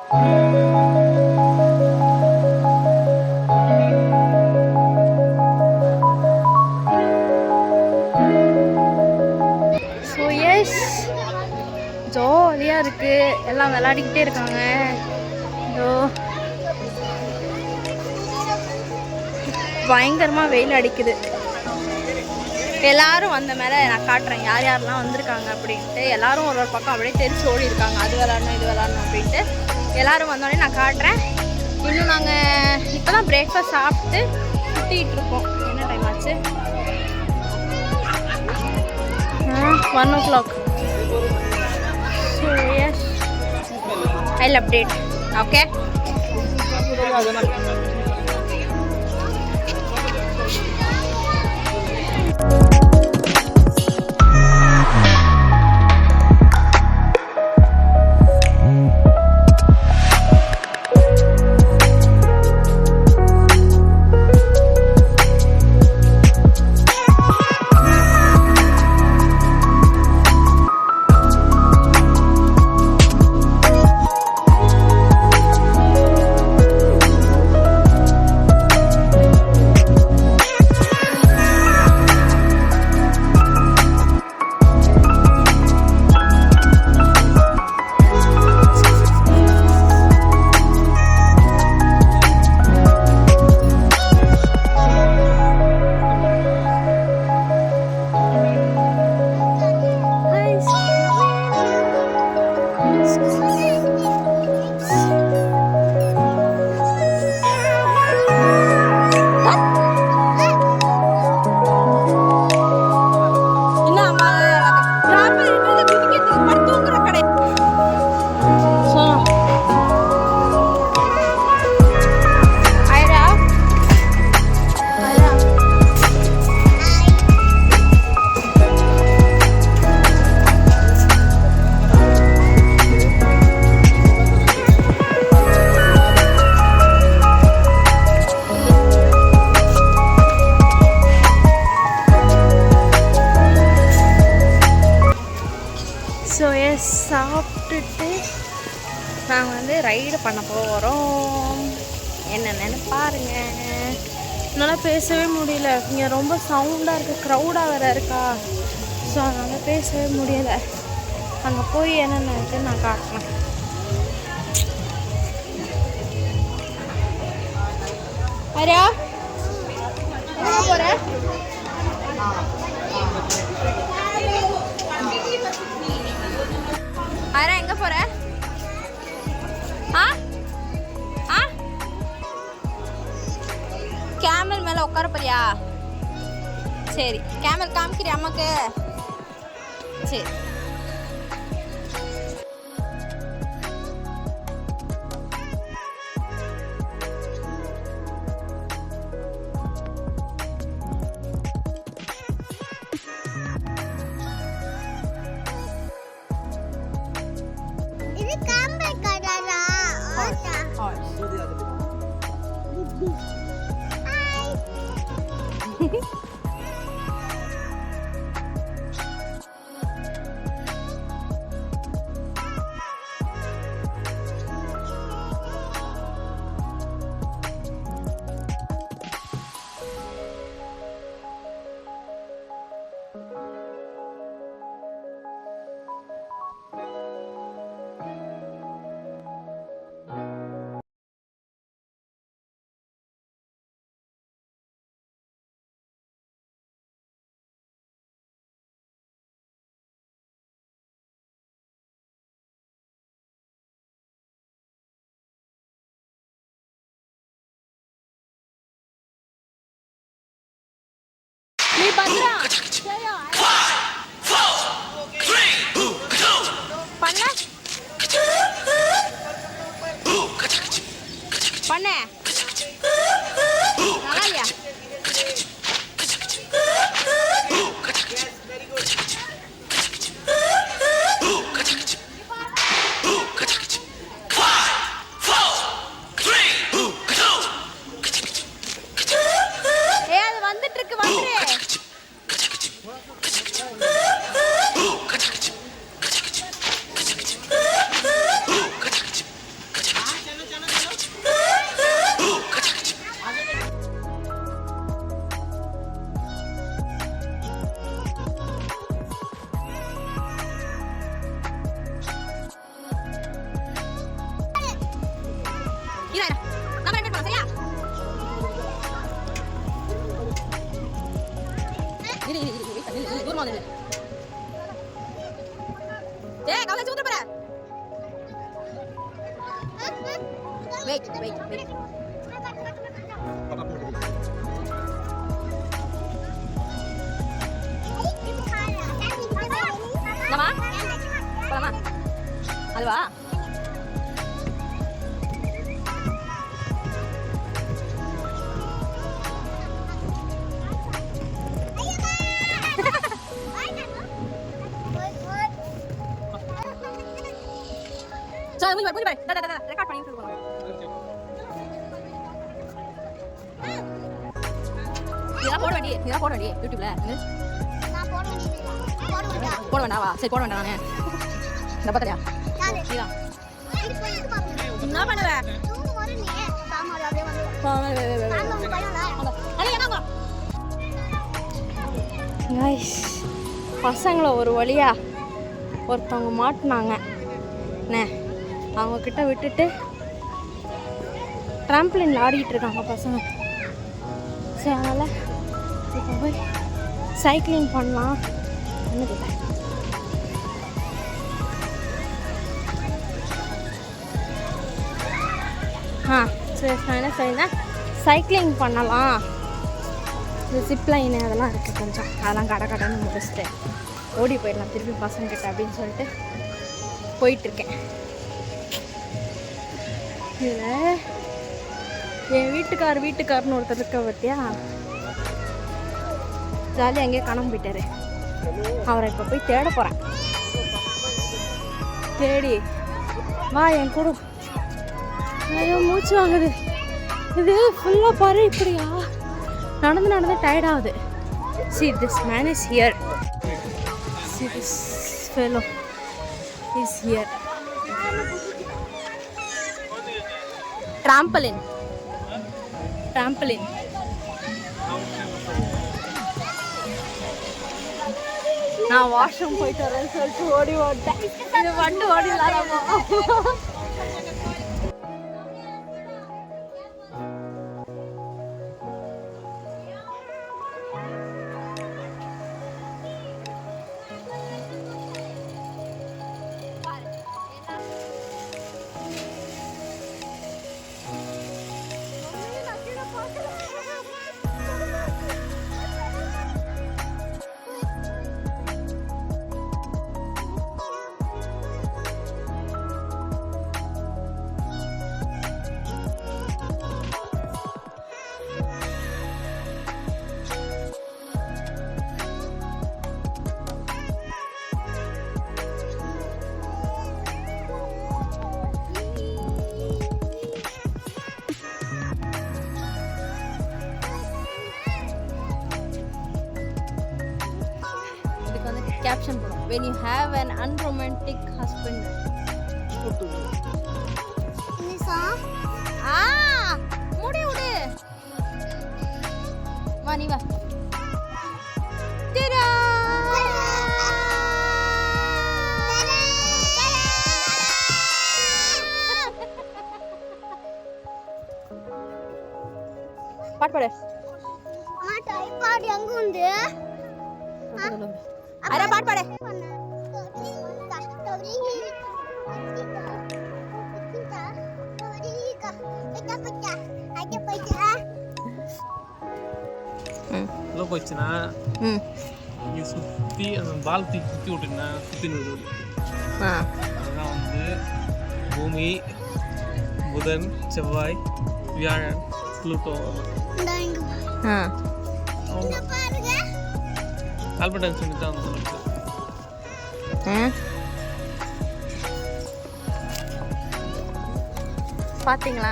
So S, ஜாலியாக இருக்குது, எல்லாம் விளையாடிக்கிட்டே இருக்காங்க. இதோ பயங்கரமாக வெயில் அடிக்குது. எல்லாரும் வந்த மேலே நான் காட்டுறேன் யார் யாரெல்லாம் வந்திருக்காங்க அப்படின்ட்டு. எல்லாரும் ஒரு ஒரு பக்கம் அப்படியே தெரிச்சு ஓடி இருக்காங்க, அது விளாடணும் இது விளாடணும் அப்படின்ட்டு. எல்லாரும் வந்தோடனே நான் காட்டுறேன். இன்னும் நாங்கள் இப்போ தான் பிரேக்ஃபாஸ்ட் சாப்பிட்டு சுற்றிக்கிட்டு இருக்கோம். என்ன டைம் ஆச்சு? 1 o'clock. So yes, I'll update. Okay. சாப்பிட்டுட்டு நாங்கள் வந்து ரைடு பண்ண போகிறோம். என்னென்னு பாருங்க. என்னால் பேசவே முடியல, இங்கே ரொம்ப சவுண்டாக இருக்குது, க்ரௌடாக வேறு இருக்கா. ஸோ அதனால் பேசவே முடியலை. அங்கே போய் என்னென்னு நான் காட்டுறேன். அரா எங்கே போகிறேன்? அரா எங்கே போகிற? கேமல் மேலே உட்கார போறியா? சரி, கேமல் காமிக்கிறியா அம்மாக்கு? சரி. நீ பத்ரா பண்ண பண்ண நல்லா இல்லையா? ஏ அது வந்துட்டு இருக்கு, வந்துரு. வெயிட் என்னம்மா போலாமா அதுவா சரி மூஞ்சி பாரு ரெக்கார்ட் பண்ணி சொல்லுங்க இதெல்லாம் போட வேண்டிய யூடியூப்ல நான் போட வேண்டாவா சரி போட வேண்டாம் நானே இந்த பத்திரியா என்ன பண்ணுவ பசங்களை ஒரு வழியா ஒருத்தவங்க மாட்டினாங்க என்ன அவங்க கிட்ட விட்டுட்டு ட்ராம்பலின்ல ஆடிக்கிட்டு இருக்காங்க பசங்க. சரி அதனால் இப்போ போய் சைக்கிளிங் பண்ணலாம் கேட்டேன். சரி நான் என்ன செய்யணும் சைக்கிளிங் பண்ணலாம். இந்த ஜிப்லைனு அதெல்லாம் இருக்குது கொஞ்சம் அதெல்லாம் கடன்னு முடிச்சுட்டு ஓடி போயிடலாம் திருப்பி பசங்கிட்ட அப்படின்னு சொல்லிட்டு போயிட்டுருக்கேன். இதில் என் வீட்டுக்காரன்னு ஒருத்தர் இருக்க பார்த்தியா ஜாலியாக எங்கேயோ காணாம போயிட்டாரு. அவரை இப்போ போய் தேட போகிறேன். தேடி வா என் கூட. ஐயோ மூச்சு வாங்குது. இது ஃபுல்லாக பாரு இப்படியா நடந்து டயர்ட் ஆகுது. See this man is here. See this fellow is here. Trampoline. நான் வாஷ்ரூம் போயிட்டு வரேன்னு சொல்லிட்டு ஓடி ஓட்டேன். இது வண்டு ஓடிடலாமா? Caption போடும். When you have an unromantic husband. முடி விடு. வா நீ வா. டிரா. பாட்டு பாடு. டைபாட் எங்க உண்டு? अरे पाट पड़े लो போச்சுனா இங்க சுத்தி அந்த பால் சுத்தி விட்டுனா சுத்தி நிறுது. அதான் வந்து பூமி புதன் செவ்வாய் வியாழன் புளூட்டோ இந்த பாருங்க ஆல்பர்ட் ஐன்ஸ்டைன் தான் சொல்லுது. பாத்தீங்களா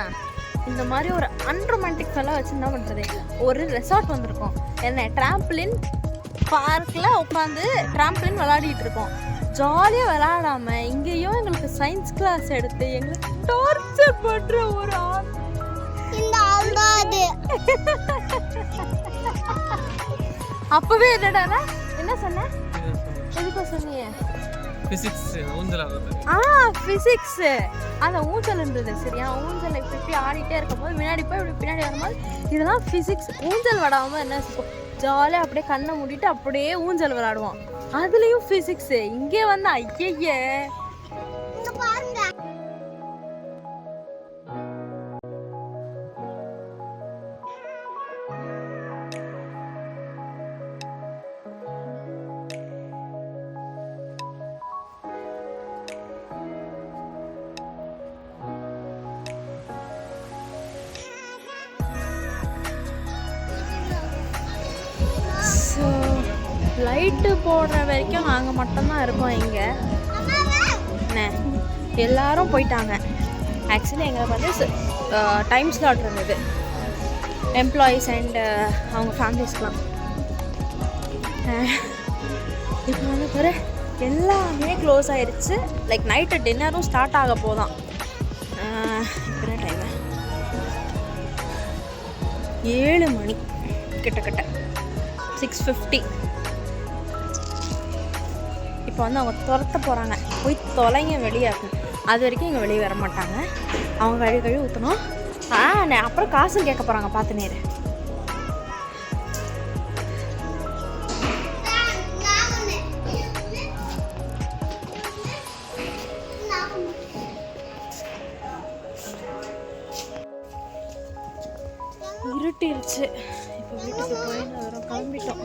இந்த மாதிரி ஒரு அன்ரொமான்டிக் ஃபெல்லோ வச்சு என்ன பண்றது? ஒரு ரெசார்ட் வந்திருக்கோம். என்ன ட்ராம்பலின் பார்க்கில் உட்காந்து ட்ராம்பலின் விளையாடிட்டு இருக்கோம். ஜாலியாக விளையாடாம இங்கேயும் எங்களுக்கு சயின்ஸ் கிளாஸ் எடுத்து எங்களுக்கு டார்ச்சர் பண்ற ஒரு ஆள். இந்த ஆள் தான் அது. அப்பவே என்னடா என்ன சொன்ன? எதுக்கு சொன்னீங்க? பிசிக்ஸ் ஊஞ்சல் ஆடுறது. பிசிக்ஸ் அந்த ஊஞ்சல் இருந்தது சரியா? ஊஞ்சல் இப்படி ஆடிட்டே இருக்கும்போது முன்னாடி போய் இப்படி பின்னாடி வரும்போது இதெல்லாம் பிசிக்ஸ். ஊஞ்சல் விடாம என்ன ஜாலியாக அப்படியே கண்ணை மூடிட்டு அப்படியே ஊஞ்சல் விளையாடுவோம். அதுலயும் பிசிக்ஸ். இங்கே வந்து ஐயே லைட்டு போடுற வரைக்கும் நாங்கள் மட்டும்தான் இருக்கோம் இங்கே. என்ன எல்லாரும் போயிட்டாங்க. ஆக்சுவலி எங்களுக்கு வந்து டைம் ஸ்லாட் இருந்தது எம்ப்ளாயீஸ் அண்ட் அவங்க ஃபேமிலிஸ்க்கெலாம். இப்போ வந்து பாரு எல்லாமே க்ளோஸ் ஆகிடுச்சு. லைக் நைட்டு டின்னரும் ஸ்டார்ட் ஆக போதான். இப்போ என்ன டைமு? 7 மணி கிட்டத்தட்ட 6:50. இப்போ வந்து அவங்க துரத்த போகிறாங்க. போய் தொலைங்க வெளியே இருக்கும். அது வரைக்கும் இங்கே வெளியே வர மாட்டாங்க. அவங்க கழுவி ஊற்றணும். அப்புறம் காசும் கேட்க போகிறாங்க. பார்த்து நேரு இருட்டிருச்சு. இப்போ வீட்டுக்கு போய் வரோம், கிளம்பிட்டோம்.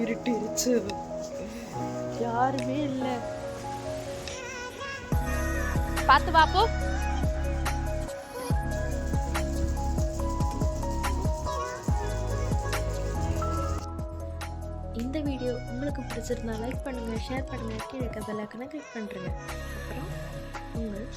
இருட்டிருச்சு, யாருமே இல்லை. பார்த்து பாப்போ. இந்த வீடியோ உங்களுக்கு பிடிச்சிருந்தா லைக் பண்ணுங்கள், ஷேர் பண்ணுங்கள், கீழே இருக்க பெல் ஐகானை கிளிக் பண்ணுறேங்க. அப்புறம் உங்கள்